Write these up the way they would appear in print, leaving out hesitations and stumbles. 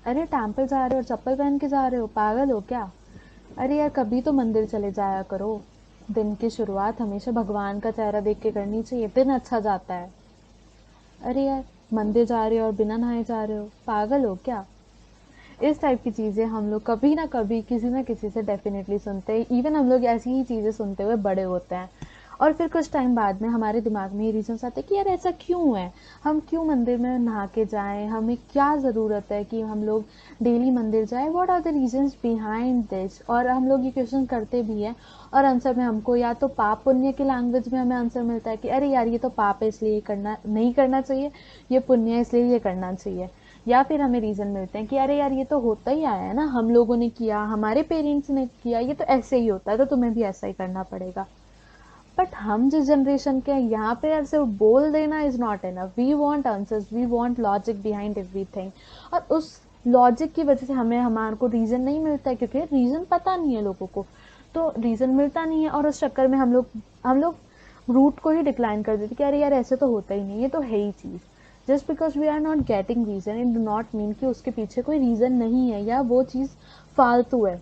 अरे टेम्पल जा रहे हो और चप्पल पहन के जा रहे हो, पागल हो क्या? अरे यार कभी तो मंदिर चले जाया करो। दिन की शुरुआत हमेशा भगवान का चेहरा देख के करनी चाहिए, दिन अच्छा जाता है। अरे यार, मंदिर जा रहे हो और बिना नहाए जा रहे हो, पागल हो क्या? इस टाइप की चीज़ें हम लोग कभी ना कभी किसी ना किसी से डेफिनेटली सुनते हैं। इवन हम लोग ऐसी ही चीज़ें सुनते हुए बड़े होते हैं। और फिर कुछ टाइम बाद में हमारे दिमाग में ये रीजंस आते हैं कि यार ऐसा क्यों है, हम क्यों मंदिर में नहा के जाएं, हमें क्या ज़रूरत है कि हम लोग डेली मंदिर जाएं, what are the reasons behind this. और हम लोग ये क्वेश्चन करते भी हैं और आंसर में हमको या तो पाप पुण्य की लैंग्वेज में हमें आंसर मिलता है कि अरे यार ये तो पाप है इसलिए ये करना नहीं करना चाहिए, ये पुण्य है इसलिए ये करना चाहिए। या फिर हमें रीजन मिलते हैं कि अरे यार ये तो होता ही आया है ना, हम लोगों ने किया, हमारे पेरेंट्स ने किया, ये तो ऐसे ही होता है तो तुम्हें भी ऐसा ही करना पड़ेगा। बट हम जिस जनरेशन के हैं यहाँ पे यार सिर्फ बोल देना is not enough, we want answers, we want logic behind everything. और उस लॉजिक की वजह से हमें हमारे को रीजन नहीं मिलता है, क्योंकि रीजन पता नहीं है लोगों को। तो रीजन मिलता नहीं है और उस चक्कर में हम लोग रूट को ही डिक्लाइन कर देते कि अरे यार ऐसे तो होता ही नहीं, ये तो है ही चीज़। Just because we are not getting reason it do not mean कि उसके पीछे कोई रीजन नहीं है या वो चीज़ फालतू है।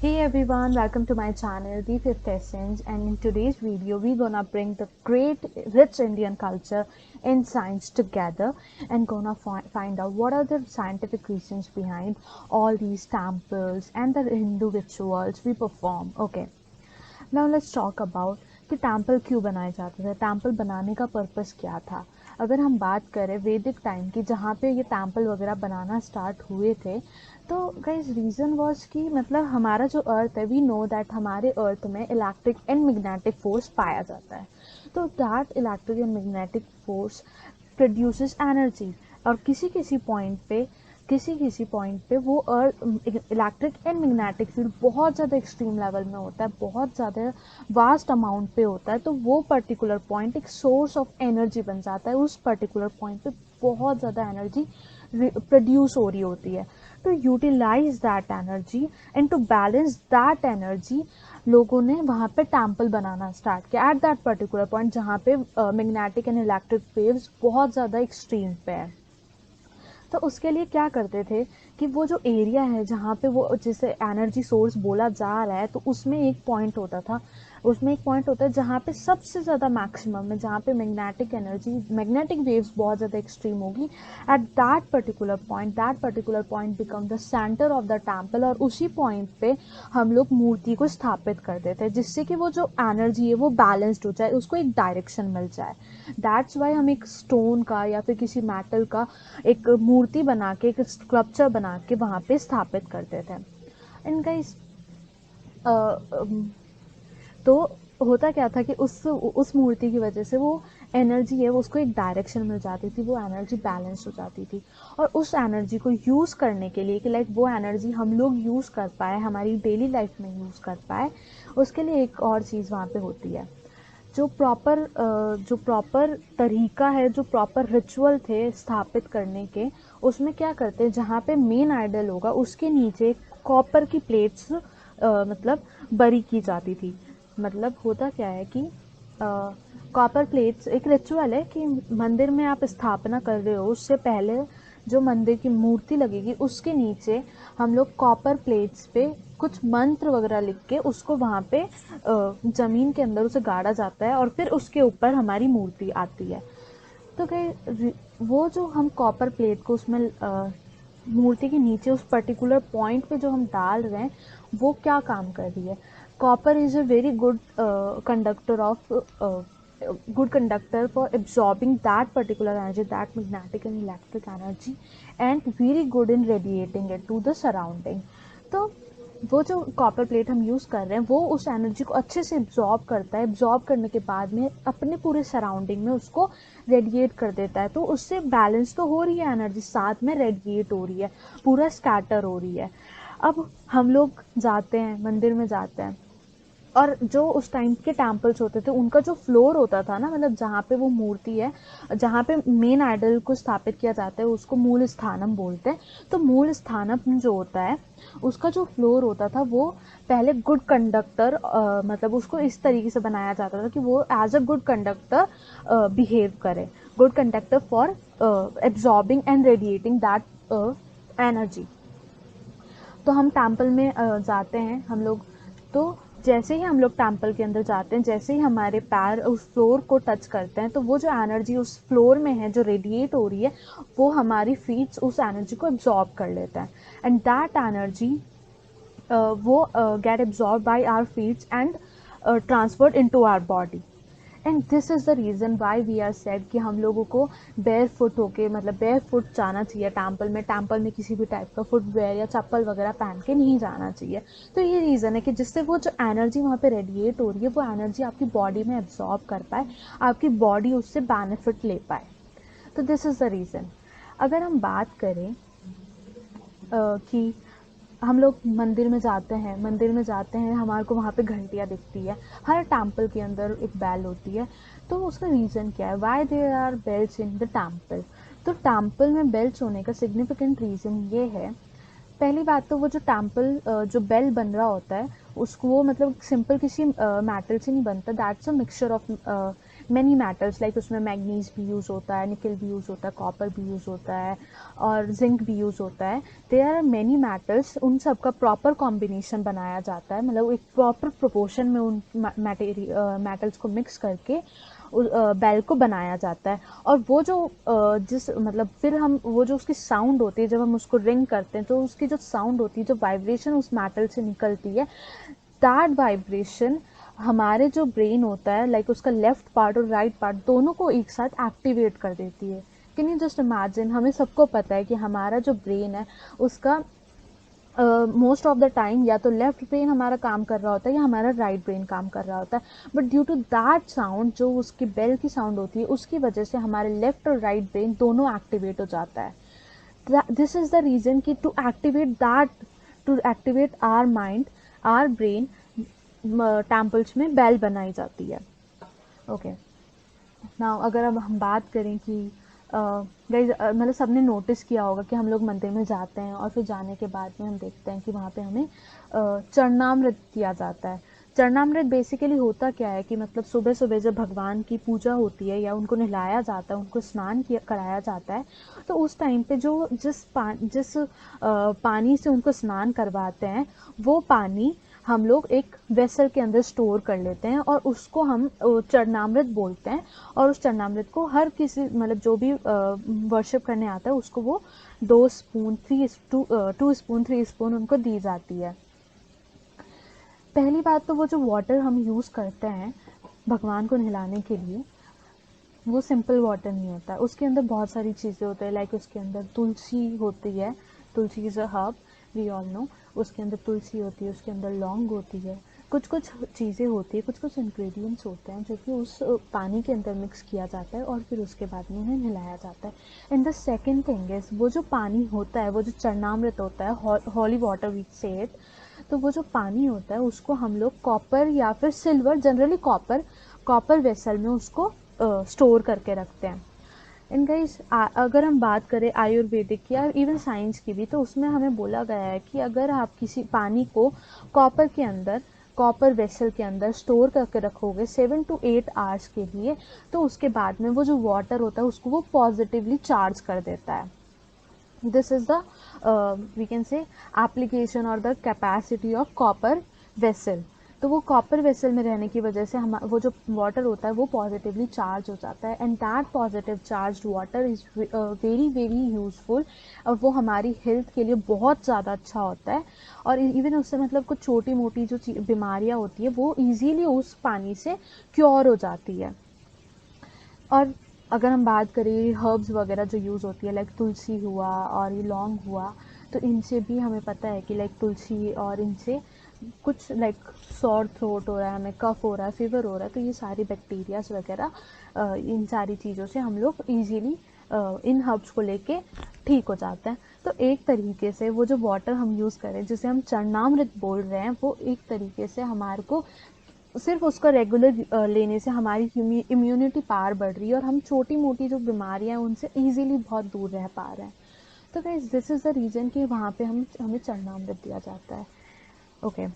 Hey everyone, welcome to my channel The Fifth Essence, and in today's video we're gonna bring the great rich Indian culture and science together and gonna find out what are the scientific reasons behind all these temples and the Hindu rituals we perform. Okay, now let's talk about कि temple क्यों बनाए जाते थे, temple बनाने का purpose क्या था। अगर हम बात करें वैदिक टाइम की जहाँ पे ये टेम्पल वगैरह बनाना स्टार्ट हुए थे, तो गाइस रीज़न वाज कि मतलब हमारा जो अर्थ है, वी नो दैट हमारे अर्थ में इलेक्ट्रिक एंड मैग्नेटिक फोर्स पाया जाता है। तो that electric and magnetic force produces energy. और किसी किसी पॉइंट पे वो इलेक्ट्रिक एंड मैग्नेटिक फील्ड बहुत ज़्यादा एक्सट्रीम लेवल में होता है, बहुत ज़्यादा वास्ट अमाउंट पे होता है, तो वो पर्टिकुलर पॉइंट एक सोर्स ऑफ एनर्जी बन जाता है। उस पर्टिकुलर पॉइंट पे बहुत ज़्यादा एनर्जी प्रोड्यूस हो रही होती है। To utilize that energy and to balance that energy, लोगों ने वहाँ पे टेम्पल बनाना स्टार्ट किया एट दैट पर्टिकुलर पॉइंट जहाँ पे मैग्नेटिक एंड इलेक्ट्रिक वेव्स बहुत ज़्यादा एक्सट्रीम पे है। तो उसके लिए क्या करते थे कि वो जो एरिया है जहाँ पे वो जैसे एनर्जी सोर्स बोला जा रहा है, तो उसमें एक पॉइंट होता था, उसमें एक पॉइंट होता है जहाँ पे सबसे ज़्यादा मैक्सिमम है, जहाँ पे मैग्नेटिक वेव्स बहुत ज़्यादा एक्सट्रीम होगी। Eight that particular point become the centre of the temple, और उसी पॉइंट पे हम लोग मूर्ति को स्थापित कर देते हैं जिससे कि वो जो एनर्जी है वो बैलेंस्ड हो जाए, उसको एक डायरेक्शन मिल जाए। दैट्स वाई हम एक स्टोन का या फिर किसी मेटल का एक मूर्ति बना के, एक स्कल्पचर बना के वहाँ पे स्थापित करते थे। एंड गाइस, तो होता क्या था कि उस मूर्ति की वजह से वो एनर्जी है वो उसको एक डायरेक्शन मिल जाती थी, वो एनर्जी बैलेंस हो जाती थी। और उस एनर्जी को यूज़ करने के लिए कि लाइक वो एनर्जी हम लोग यूज़ कर पाए, हमारी डेली लाइफ में यूज़ कर पाए, उसके लिए एक और चीज़ वहाँ पे होती है। जो प्रॉपर तरीका है, जो प्रॉपर रिचुअल थे स्थापित करने के, उसमें क्या करते हैं, जहाँ पे मेन आइडल होगा उसके नीचे कॉपर की प्लेट्स मतलब बरी की जाती थी। मतलब होता क्या है कि कॉपर प्लेट्स एक रिचुअल है कि मंदिर में आप स्थापना कर रहे हो उससे पहले जो मंदिर की मूर्ति लगेगी उसके नीचे हम लोग कॉपर प्लेट्स पे कुछ मंत्र वगैरह लिख के उसको वहाँ पे ज़मीन के अंदर उसे गाड़ा जाता है और फिर उसके ऊपर हमारी मूर्ति आती है। तो कहीं वो जो हम कॉपर प्लेट को उसमें मूर्ति के नीचे उस पर्टिकुलर पॉइंट पे जो हम डाल रहे हैं, वो क्या काम कर रही है। Copper is a very good conductor for absorbing that particular energy, that magnetic and electric energy, and very good in radiating it to the surrounding. तो वो जो कॉपर प्लेट हम यूज़ कर रहे हैं वो उस एनर्जी को अच्छे से एब्जॉर्ब करता है, एब्जॉर्ब करने के बाद में अपने पूरे सराउंडिंग में उसको रेडिएट कर देता है। तो उससे बैलेंस तो हो रही है एनर्जी, साथ में रेडिएट हो रही है, पूरा स्कैटर हो रही है। अब हम लोग जाते हैं मंदिर में जाते हैं, और जो उस टाइम के टेम्पल्स होते थे उनका जो फ्लोर होता था ना, मतलब जहाँ पे वो मूर्ति है, जहाँ पे मेन आइडल को स्थापित किया जाता है उसको मूल स्थानम बोलते हैं। तो मूल स्थानम जो होता है उसका जो फ्लोर होता था वो पहले गुड कंडक्टर, मतलब उसको इस तरीके से बनाया जाता था कि वो as a good conductor behave करे, good conductor for absorbing and radiating that energy. तो हम टेम्पल में जाते हैं हम लोग, तो जैसे ही हम लोग टेम्पल के अंदर जाते हैं, जैसे ही हमारे पैर उस फ्लोर को टच करते हैं, तो वो जो एनर्जी उस फ्लोर में है जो रेडिएट हो रही है, वो हमारी फीट्स उस एनर्जी को एब्जॉर्ब कर लेते हैं। एंड दैट एनर्जी वो get absorb by our feets and transferred into our body. And this is the reason why we are said कि हम लोगों को बेयर फुट होके, मतलब बेयर फुट जाना चाहिए टेम्पल में। टेम्पल में किसी भी टाइप का फुटवेयर या चप्पल वगैरह पहन के नहीं जाना चाहिए। तो ये रीज़न है कि जिससे वो जो एनर्जी वहाँ पे रेडिएट हो रही है वो एनर्जी आपकी बॉडी में एब्जॉर्ब कर पाए, आपकी बॉडी उससे बेनिफिट ले पाए। तो दिस इज़ द रीज़न। अगर हम बात करें कि हम लोग मंदिर में जाते हैं, मंदिर में जाते हैं, हमारे को वहाँ पे घंटियाँ दिखती है, हर टेम्पल के अंदर एक बेल होती है। तो उसका रीज़न क्या है, why there are bells in the temple? तो टेम्पल में बेल्स होने का सिग्निफिकेंट रीज़न ये है, पहली बात तो वो जो टेम्पल जो बेल बन रहा होता है उसको, वो मतलब सिंपल किसी मेटल से नहीं बनता, that's a mixture of many metals. Like उसमें मैग्नीज भी यूज़ होता है, निकल भी यूज़ होता है, कॉपर भी यूज़ होता है और जिंक भी यूज़ होता है। देयर आर मैनी मेटल्स, उन सब का प्रॉपर कॉम्बिनेशन बनाया जाता है, मतलब एक प्रॉपर प्रोपोर्शन में उन मेटल्स को मिक्स करके बेल को बनाया जाता है। और वो जो जिस मतलब फिर हम वो जो उसकी साउंड होती है जब हम उसको रिंग करते हैं, तो उसकी जो साउंड होती है, जो वाइब्रेशन उस मेटल से निकलती है, दैट वाइब्रेशन हमारे जो ब्रेन होता है, लाइक उसका लेफ्ट पार्ट और राइट पार्ट दोनों को एक साथ एक्टिवेट कर देती है। कैन यू जस्ट इमेजिन, हमें सबको पता है कि हमारा जो ब्रेन है उसका मोस्ट ऑफ द टाइम या तो लेफ्ट ब्रेन हमारा काम कर रहा होता है या हमारा राइट ब्रेन काम कर रहा होता है। But due to that sound, जो उसकी बेल की साउंड होती है, उसकी वजह से हमारे लेफ्ट और राइट ब्रेन दोनों एक्टिवेट हो जाता है। दिस इज़ द रीज़न कि to activate our mind, our brain, temples में बेल बनाई जाती है। ओके, नाउ अगर अब हम बात करें कि गाइस, मतलब सबने नोटिस किया होगा कि हम लोग मंदिर में जाते हैं और फिर जाने के बाद में हम देखते हैं कि वहाँ पे हमें चरणामृत दिया जाता है। चरणामृत बेसिकली होता क्या है कि मतलब सुबह सुबह जब भगवान की पूजा होती है या उनको नहलाया जाता है, उनको स्नान किया कराया जाता है, तो उस टाइम पे जो जिस पानी से उनको स्नान करवाते हैं, वो पानी हम लोग एक वेसल के अंदर स्टोर कर लेते हैं और उसको हम चरणामृत बोलते हैं। और उस चरणामृत को हर किसी, मतलब जो भी वर्शिप करने आता है उसको वो 2 स्पून 2 स्पून 3 स्पून उनको दी जाती है। पहली बात तो वो जो वाटर हम यूज़ करते हैं भगवान को नहलाने के लिए, वो सिंपल वाटर नहीं होता है, उसके अंदर बहुत सारी चीज़ें होती है। लाइक उसके अंदर तुलसी होती है, tulsi is a herb, we all know. उसके अंदर तुलसी होती है, उसके अंदर लौंग होती है, कुछ कुछ चीज़ें होती है, कुछ कुछ इंग्रेडिएंट्स होते हैं जो कि उस पानी के अंदर मिक्स किया जाता है और फिर उसके बाद में उन्हें नहलाया जाता है। And the second thing is, वो जो पानी होता है, वो जो चरणामृत होता है, हॉली वाटर वी से इट, तो वो जो पानी होता है उसको हम लोग कॉपर या फिर silver, generally copper, copper vessel में उसको स्टोर करके रखते हैं। एंड गाइस, अगर हम बात करें आयुर्वेदिक या इवन साइंस की भी, तो उसमें हमें बोला गया है कि अगर आप किसी पानी को कॉपर के अंदर, कॉपर वेसल के अंदर स्टोर करके रखोगे 7 to 8 आवर्स के लिए, तो उसके बाद में वो जो वाटर होता है उसको वो पॉजिटिवली चार्ज कर देता है। This is the we can say application और the capacity of copper vessel. तो वो कॉपर वेसल में रहने की वजह से हम वो जो वाटर होता है वो पॉजिटिवली चार्ज हो जाता है। And that positive charge water is very very useful, और वो हमारी हेल्थ के लिए बहुत ज़्यादा अच्छा होता है। और इवन उससे मतलब कुछ छोटी मोटी जो बीमारियाँ होती है वो ईजीली उस पानी से क्योर हो जाती है। और अगर हम बात करें हर्ब्स वगैरह जो यूज़ होती है, लाइक तुलसी हुआ और ये लौंग हुआ, तो इनसे भी हमें पता है कि लाइक तुलसी और इनसे कुछ लाइक सॉर थ्रोट हो रहा है, हमें कफ हो रहा है, फीवर हो रहा है, तो ये सारी बैक्टीरियाज वगैरह इन सारी चीज़ों से हम लोग ईजीली इन हर्ब्स को लेके ठीक हो जाते हैं। तो एक तरीके से वो जो वाटर हम यूज़ करें जिसे हम चरणामृत बोल रहे हैं, वो एक तरीके से हमारे को सिर्फ उसका रेगुलर लेने से हमारी इम्यूनिटी पावर बढ़ रही है और हम छोटी मोटी जो बीमारियां हैं उनसे इजीली बहुत दूर रह पा रहे हैं। तो guys this is the reason कि वहाँ पे हमें चरणामृत दिया जाता है। ओके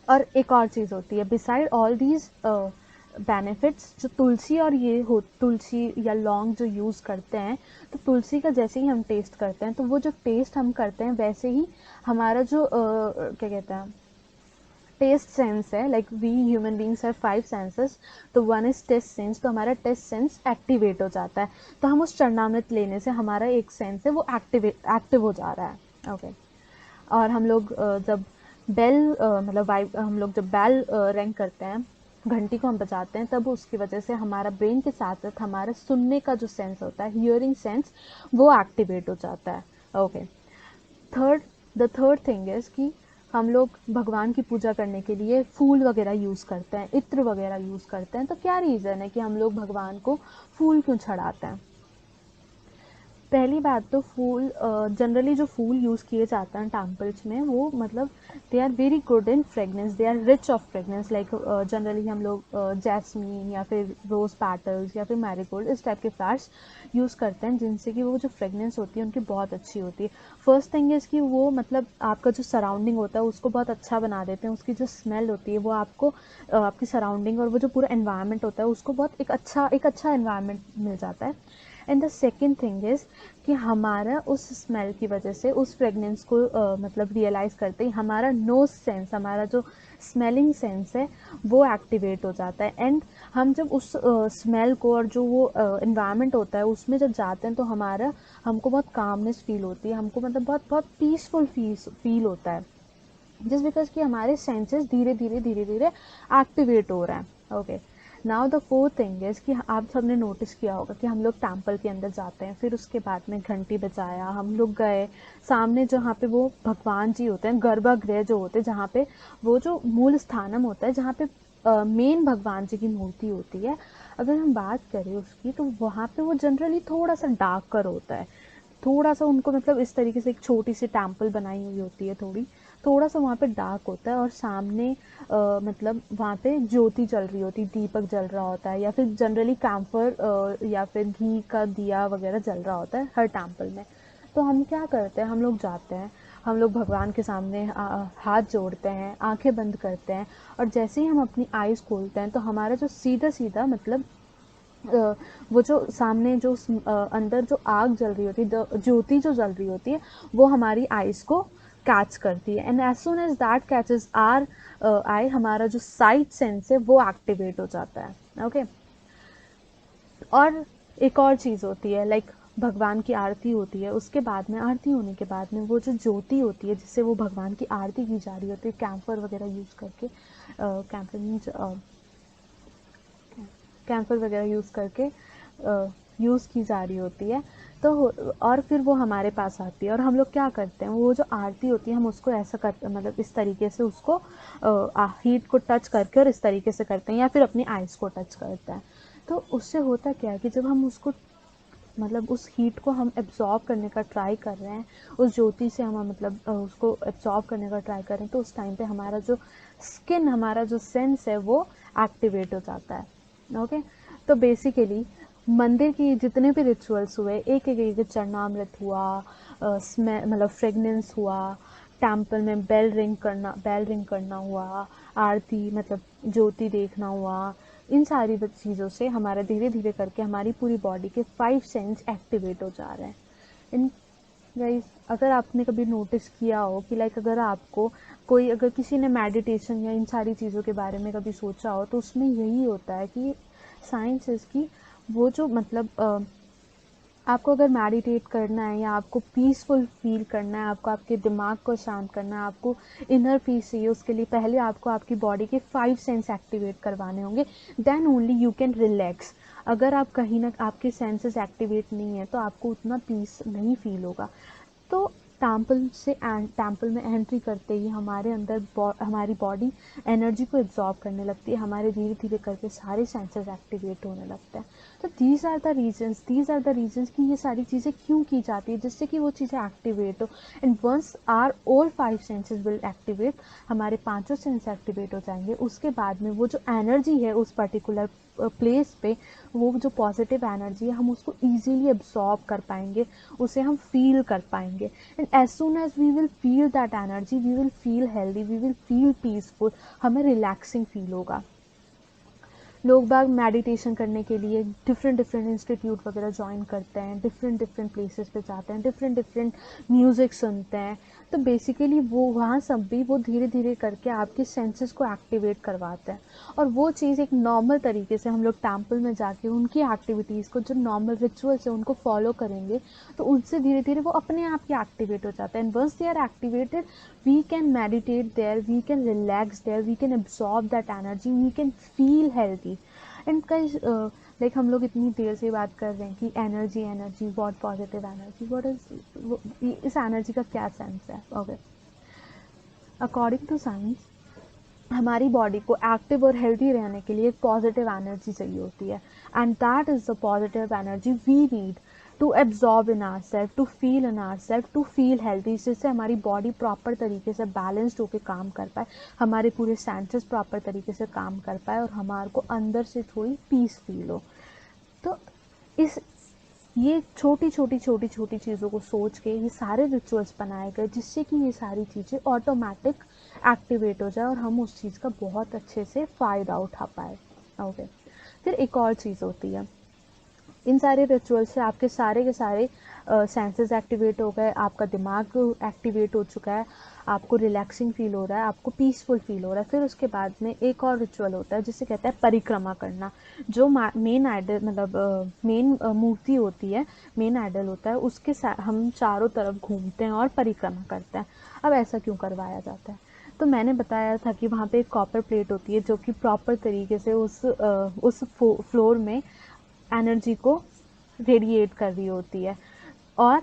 और एक और चीज़ होती है बिसाइड ऑल दीज बेनिफिट्स, जो तुलसी और ये हो, तुलसी या लौंग जो यूज़ करते हैं, तो तुलसी का जैसे ही हम टेस्ट करते हैं तो वो जो टेस्ट हम करते हैं वैसे ही हमारा जो क्या कहते हैं टेस्ट सेंस है, like we human beings have 5 senses, तो वन इज टेस्ट सेंस, तो हमारा टेस्ट सेंस एक्टिवेट हो जाता है। तो हम उस चरणामृत लेने से हमारा एक सेंस है वो एक्टिव हो जा रहा है। ओके और हम लोग जब बेल मतलब हम लोग जब बेल रिंग करते हैं, घंटी को हम बजाते हैं, तब उसकी वजह से हमारा ब्रेन के साथ साथ हमारा सुनने का जो सेंस होता है, हियरिंग सेंस, वो एक्टिवेट हो जाता है। Okay third the third thing is कि हम लोग भगवान की पूजा करने के लिए फूल वगैरह यूज़ करते हैं, इत्र वगैरह यूज़ करते हैं। तो क्या रीज़न है कि हम लोग भगवान को फूल क्यों चढ़ाते हैं? पहली बात तो फूल जनरली जो फूल यूज़ किए जाते हैं टेम्पल्स में, वो मतलब they are very good in fragrance, they are rich of fragrance, like generally हम लोग जैस्मीन या फिर रोज़ पैटल्स या फिर मैरीगोल्ड इस टाइप के फ्लावर्स यूज़ करते हैं, जिनसे कि वो जो फ्रेगनेंस होती है उनकी बहुत अच्छी होती है। फर्स्ट थिंग इज़ कि वो मतलब आपका जो सराउंडिंग होता है उसको बहुत अच्छा बना देते हैं, उसकी जो स्मेल होती है वो आपको आपकी सराउंडिंग और वो जो पूरा एनवायरनमेंट होता है उसको बहुत एक अच्छा एनवायरनमेंट मिल जाता है। And the second thing is कि हमारा उस स्मेल की वजह से उस फ्रेगनेंस को मतलब रियलाइज़ करते ही हमारा नोज सेंस, हमारा जो स्मेलिंग सेंस है वो एक्टिवेट हो जाता है। एंड हम जब उस स्मेल को और जो वो इन्वायरमेंट होता है उसमें जब जाते हैं तो हमको बहुत कामनेस फील होती है, हमको मतलब बहुत बहुत पीसफुल फील होता है, जस्ट बिकॉज कि हमारे सेंसेस धीरे धीरे एक्टिवेट हो रहे हैं। Okay now the fourth thing is कि आप सबने नोटिस किया होगा कि हम लोग टेम्पल के अंदर जाते हैं, फिर उसके बाद में घंटी बजाया, हम लोग गए सामने जहाँ पे वो भगवान जी होते हैं, गर्भगृह जो होते हैं, जहाँ पे वो जो मूल स्थानम होता है, जहाँ पे मेन भगवान जी की मूर्ति होती है, अगर हम बात करें उसकी, तो वहाँ पे वो जनरली थोड़ा सा डार्कर होता है, थोड़ा सा उनको मतलब इस तरीके से एक छोटी सी टेम्पल बनाई हुई होती है, थोड़ा सा वहाँ पे डार्क होता है और सामने मतलब वहाँ पे ज्योति जल रही होती, दीपक जल रहा होता है, या फिर जनरली कैम्फर या फिर घी का दिया वगैरह जल रहा होता है हर टेम्पल में। तो हम क्या करते हैं, हम लोग जाते हैं, हम लोग भगवान के सामने हाथ जोड़ते हैं, आंखें बंद करते हैं, और जैसे ही हम अपनी आईज़ खोलते हैं तो हमारा जो सीधा सीधा मतलब वो जो सामने जो अंदर जो आग जल रही होती है, ज्योति जो जल रही होती है, वो हमारी आईज को कैच करती है। And as soon as that catches our eye, हमारा जो साइट सेंस है वो एक्टिवेट हो जाता है। ओके और एक और चीज़ होती है, लाइक भगवान की आरती होती है, उसके बाद में आरती होने के बाद में वो जो ज्योति होती है जिससे वो भगवान की आरती की जा रही होती है, कैंपर वगैरह यूज़ करके, कैंपर मीन्स कैंपर वगैरह यूज़ करके यूज़ की जा रही होती है। तो और फिर वो हमारे पास आती है और हम लोग क्या करते हैं, वो जो आरती होती है हम उसको ऐसा करते मतलब इस तरीके से उसको हीट को टच करके और इस तरीके से करते हैं, या फिर अपनी आइज़ को टच करते हैं। तो उससे होता क्या है कि जब हम उसको मतलब उस हीट को हम एब्जॉर्ब करने का ट्राई कर रहे हैं, उस ज्योति से हम मतलब उसको एब्जॉर्ब करने का ट्राई कर रहे हैं, तो उस टाइम पे हमारा जो स्किन, हमारा जो सेंस है वो एक्टिवेट हो जाता है। ओके तो बेसिकली मंदिर की जितने भी रिचुअल्स हुए, एक एक एक चरणामृत हुआ, मतलब फ्रेगनेंस हुआ, टेम्पल में बेल रिंग करना हुआ, आरती मतलब ज्योति देखना हुआ, इन सारी चीज़ों से हमारा धीरे धीरे करके हमारी पूरी बॉडी के 5 सेंस एक्टिवेट हो जा रहे हैं। इन गाइस अगर आपने कभी नोटिस किया हो कि लाइक अगर आपको कोई, अगर किसी ने मेडिटेशन या इन सारी चीज़ों के बारे में कभी सोचा हो, तो उसमें यही होता है कि साइंस इसकी वो जो मतलब आपको अगर मेडिटेट करना है या आपको पीसफुल फील करना है, आपको आपके दिमाग को शांत करना है, आपको इनर पीस चाहिए, उसके लिए पहले आपको आपकी बॉडी के 5 सेंस एक्टिवेट करवाने होंगे, then only you can relax. अगर आप कहीं ना आपके सेंसेस एक्टिवेट नहीं है तो आपको उतना पीस नहीं फील होगा। तो टेम्पल में एंट्री करते ही हमारे अंदर हमारी बॉडी एनर्जी को एब्जॉर्ब करने लगती है, हमारे धीरे धीरे करके सारे सेंसेस एक्टिवेट होने लगते हैं। तो दीज आर द रीजंस कि ये सारी चीज़ें क्यों की जाती है, जिससे कि वो चीज़ें एक्टिवेट हो। And once our all 5 senses will activate, हमारे पांचों सेंस एक्टिवेट हो जाएंगे, उसके बाद में वो जो एनर्जी है उस पर्टिकुलर प्लेस पे, वो जो पॉजिटिव एनर्जी है हम उसको ईजीली एब्जॉर्ब कर पाएंगे, उसे हम फील कर पाएंगे। And as soon as we will feel that energy, we will feel healthy, we will feel peaceful, हमें रिलैक्सिंग फील होगा। लोग बाग मेडिटेशन करने के लिए डिफरेंट डिफरेंट इंस्टीट्यूट वगैरह ज्वाइन करते हैं, डिफरेंट डिफरेंट प्लेसेस पे जाते हैं, डिफरेंट डिफरेंट म्यूज़िक सुनते हैं। तो बेसिकली वो वहाँ सब भी वो धीरे धीरे करके आपके सेंसेस को एक्टिवेट करवाते हैं। और वो चीज़ एक नॉर्मल तरीके से हम लोग टेम्पल में जाके उनकी एक्टिविटीज़ को, जो नॉर्मल रिचुअल्स है उनको फॉलो करेंगे, तो उनसे धीरे धीरे वो अपने आप ही एक्टिवेट हो जाता है। And once they are activated, we can meditate there, we can relax there, we can absorb that energy, we can feel healthy. And guys, like हम लोग इतनी देर से बात कर रहे हैं कि energy what positive energy, what is इस एनर्जी का क्या सेंस है। ओके, अकॉर्डिंग टू साइंस हमारी बॉडी को एक्टिव और हेल्दी रहने के लिए पॉजिटिव एनर्जी चाहिए होती है, and that is the positive energy we need to absorb in our self, to feel in our self, to feel healthy, जिससे हमारी बॉडी प्रॉपर तरीके से बैलेंस्ड होकर काम कर पाए, हमारे पूरे सेंसेस प्रॉपर तरीके से काम कर पाए और हमारे को अंदर से थोड़ी पीस फील हो। तो इस ये छोटी छोटी छोटी छोटी चीज़ों को सोच के ये सारे रिचुअल्स बनाए गए, जिससे कि ये सारी चीज़ें ऑटोमेटिक एक्टिवेट हो जाए और हम उस चीज़ का बहुत अच्छे से फ़ायदा उठा पाए। ओके, फिर एक और चीज़ होती है, इन सारे रिचुअल्स से आपके सारे के सारे सेंसेस एक्टिवेट हो गए, आपका दिमाग एक्टिवेट हो चुका है, आपको रिलैक्सिंग फील हो रहा है, आपको पीसफुल फील हो रहा है। फिर उसके बाद में एक और रिचुअल होता है जिसे कहते हैं परिक्रमा करना, जो मेन आइडल मतलब मेन मूर्ति होती है, मेन आइडल होता है, उसके हम चारों तरफ घूमते हैं और परिक्रमा करते हैं। अब ऐसा क्यों करवाया जाता है? तो मैंने बताया था कि वहाँ पे एक कॉपर प्लेट होती है जो कि प्रॉपर तरीके से उस फ्लोर में एनर्जी को रेडिएट कर रही होती है। और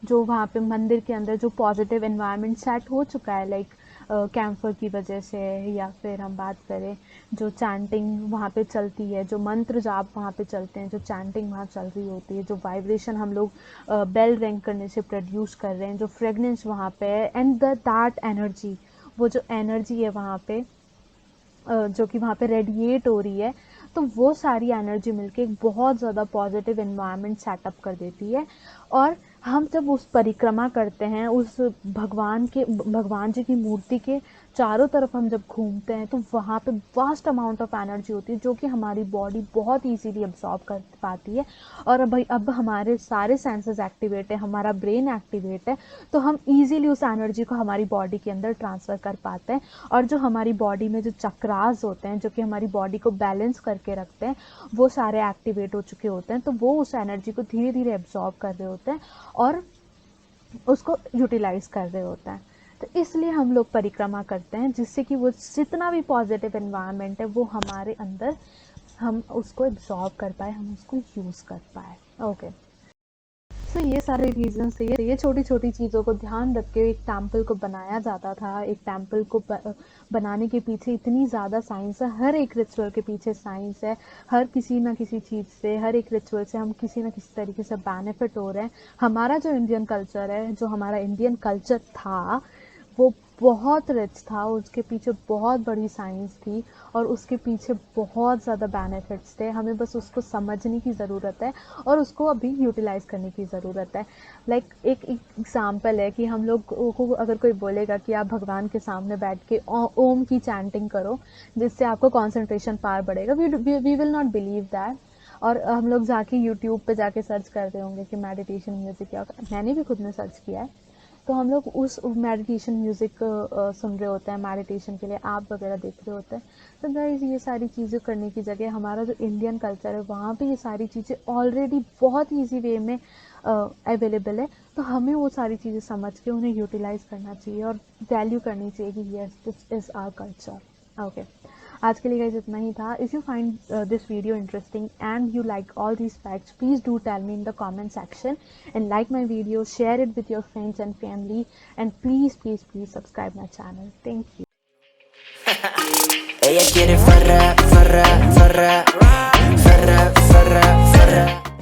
जो वहाँ पे मंदिर के अंदर जो पॉजिटिव एनवायरनमेंट सेट हो चुका है, लाइक कैंफर की वजह से, या फिर हम बात करें जो चैंटिंग वहाँ पे चलती है, जो मंत्र जाप वहाँ पे चलते हैं, जो चैंटिंग वहाँ चल रही होती है, जो वाइब्रेशन हम लोग बेल रिंग करने से प्रोड्यूस कर रहे हैं, जो फ्रेगनेंस वहाँ पे है, एंड दैट एनर्जी, वो जो एनर्जी है वहाँ पे जो कि वहाँ पे रेडिएट हो रही है, तो वो सारी एनर्जी मिलके एक बहुत ज़्यादा पॉजिटिव एनवायरनमेंट सेटअप कर देती है। और हम जब उस परिक्रमा करते हैं, उस भगवान जी की मूर्ति के चारों तरफ हम जब घूमते हैं, तो वहाँ पे वास्ट अमाउंट ऑफ एनर्जी होती है जो कि हमारी बॉडी बहुत इजीली एब्जॉर्ब कर पाती है। और अब हमारे सारे सेंसेस एक्टिवेट है, हमारा ब्रेन एक्टिवेट है, तो हम इजीली उस एनर्जी को हमारी बॉडी के अंदर ट्रांसफ़र कर पाते हैं। और जो हमारी बॉडी में जो चक्रास होते हैं, जो कि हमारी बॉडी को बैलेंस करके रखते हैं, वो सारे एक्टिवेट हो चुके होते हैं, तो वो उस एनर्जी को धीरे धीरे एब्जॉर्ब कर रहे होते हैं और उसको यूटिलाइज कर रहे होते हैं। तो इसलिए हम लोग परिक्रमा करते हैं, जिससे कि वो जितना भी पॉजिटिव एनवायरनमेंट है वो हमारे अंदर, हम उसको एब्जॉर्ब कर पाए, हम उसको यूज़ कर पाए। ओके, तो ये सारे रीजन से ये छोटी छोटी चीज़ों को ध्यान रख के एक टेम्पल को बनाया जाता था। एक टेम्पल को बनाने के पीछे इतनी ज़्यादा साइंस है, हर एक रिचुअल के पीछे साइंस है, हर किसी ना किसी चीज़ से, हर एक रिचुअल से हम किसी ना किसी तरीके से बेनिफिट हो रहे हैं। हमारा जो इंडियन कल्चर है, जो हमारा इंडियन कल्चर था, वो बहुत रिच था, उसके पीछे बहुत बड़ी साइंस थी और उसके पीछे बहुत ज़्यादा बेनिफिट्स थे। हमें बस उसको समझने की ज़रूरत है और उसको अभी यूटिलाइज़ करने की ज़रूरत है। लाइक एक एग्ज़ाम्पल है कि हम लोग को अगर कोई बोलेगा कि आप भगवान के सामने बैठ के ओम की चैंटिंग करो जिससे आपको कॉन्सेंट्रेशन पावर बढ़ेगा, we will not believe that. और हम लोग जाके यूट्यूब पे जाके सर्च कर रहे होंगे कि मेडिटेशन म्यूज़िक क्या होता है। मैंने भी खुद ने सर्च किया है। तो हम लोग उस मेडिटेशन म्यूज़िक सुन रहे होते हैं, मेडिटेशन के लिए आप वगैरह देख रहे होते हैं। तो गाइस, ये सारी चीज़ें करने की जगह हमारा जो इंडियन कल्चर है वहाँ पे ये सारी चीज़ें ऑलरेडी बहुत ईजी वे में अवेलेबल है। तो हमें वो सारी चीज़ें समझ के उन्हें यूटिलाइज़ करना चाहिए और वैल्यू करनी चाहिए कि yes, this is our culture. Okay, आज के लिए गाइस इतना ही था. If you find this video interesting and you like all these facts, please do tell me in the comment section and like my video, share it with your friends and family, and please subscribe my channel. Thank you. Ella quiere farra, farra, farra, farra, farra, farra.